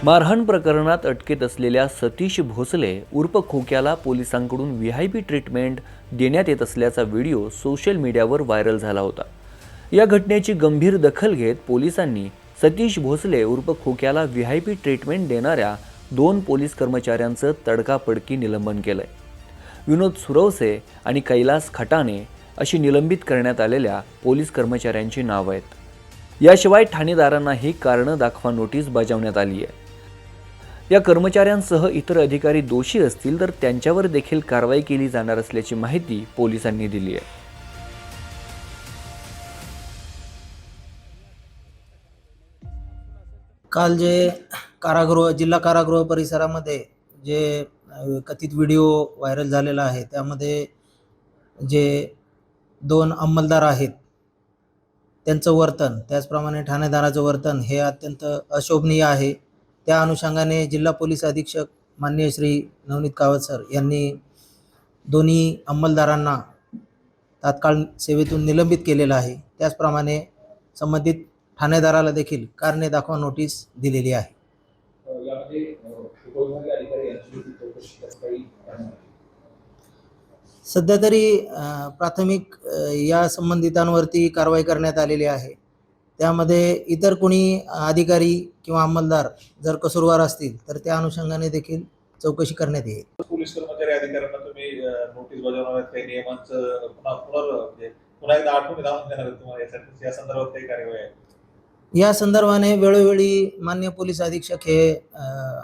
मारहाण प्रकरणात अटकेत असलेल्या सतीश भोसले उर्फ खोक्याला पोलिसांकडून व्हीआयपी ट्रीटमेंट देण्यात येत असल्याचा व्हिडिओ सोशल मीडियावर व्हायरल झाला होता। या घटनेची गंभीर दखल घेत पोलिसांनी सतीश भोसले उर्फ खोक्याला व्हीआयपी ट्रीटमेंट देणाऱ्या 2 पोलीस कर्मचाऱ्यांचं तडकाफडकी निलंबन केलंय। विनोद सुरवसे आणि कैलास खटाणे अशी निलंबित करण्यात आलेल्या पोलीस कर्मचाऱ्यांची नावं आहेत। याशिवाय ठाणेदारांनाही कारण दाखवा नोटीस बजावण्यात आली आहे। या कर्मचाऱ्यांसह इतर अधिकारी दोषी असतील तर त्यांच्यावर देखील कारवाई केली जाणार असल्याची माहिती पोलिसांनी दिली आहे। काल जे जिल्हा कारागृह परिसरामध्ये जे कथित व्हिडिओ व्हायरल झालेला आहे त्यामध्ये जे 2 अंमलदार आहेत त्यांचं वर्तन, त्याचप्रमाणे ठाणेदाराचं वर्तन हे अत्यंत अशोभनीय आहे। त्या अनुषंगाने जिल्हा पोलीस अधीक्षक माननीय श्री नवनीत कावत सर यांनी दोन्ही अंमलदारांना तात्काळ सेवेतून निलंबित केलेलं आहे। त्याचप्रमाणे संबंधित ठाणेदाराला देखील कारणे दाखवा नोटीस दिलेली आहे। सध्या तरी प्राथमिक या संबंधितांवरती कारवाई करण्यात आलेली आहे। त्यामध्ये इतर कोणी अधिकारी किंवा अंमलदार जर कसूरवार असतील तर त्या अनुषंगाने देखील चौकशी करण्यात येईल। पोलीस कर्मचारी अधिकाऱ्यांना तुम्ही नोटीस बजावणार काही नियमांचं पुन्हा एकदा आठवण देणार तुम्हाला या संदर्भात काही कार्यवाही आहे? या संदर्भाने वेळोवेळी माननीय पोलीस अधीक्षक हे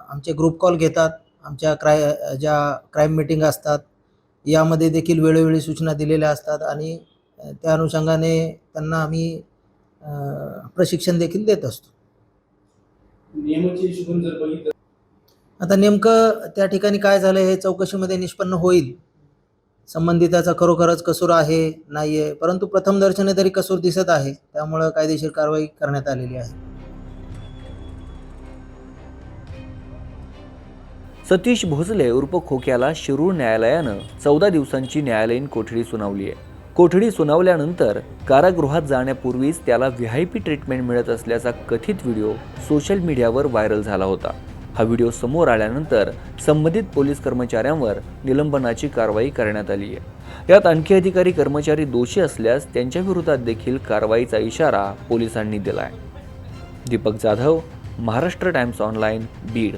आमचे ग्रुप कॉल घेतात। आमच्या ज्या क्राईम मीटिंग असतात यामध्ये देखील वेळोवेळी सूचना दिलेल्या असतात आणि त्या अनुषंगाने त्यांना आम्ही प्रशिक्षण देखील देत असतो। नियमाचे हिशोबाने जर बघितलं आता नेमकं त्या ठिकाणी काय झालं हे चौकशीमध्ये निष्पन्न होईल। संबंधिताचा खरोखरच कसूर आहे नाही आहे, परंतु प्रथमदर्शनी तरी कसूर दिसत आहे, त्यामुळे कायदेशीर कारवाई करण्यात आलेली आहे। सतीश भोसले उर्फ खोक्याला शिरूर न्यायालयानं 14 दिवसांची न्यायालयीन कोठडी सुनावली आहे। कोठडी सुनावल्यानंतर कारागृहात जाण्यापूर्वीच त्याला व्हीआयपी ट्रीटमेंट मिळत असल्याचा कथित व्हिडिओ सोशल मीडियावर व्हायरल झाला होता। हा व्हिडिओ समोर आल्यानंतर संबंधित पोलीस कर्मचाऱ्यांवर निलंबनाची कारवाई करण्यात आली आहे। यात आणखी अधिकारी कर्मचारी दोषी असल्यास त्यांच्या विरोधात देखील कारवाईचा इशारा पोलिसांनी दिला आहे। Deepak Jadhav, Maharashtra times online, Beed.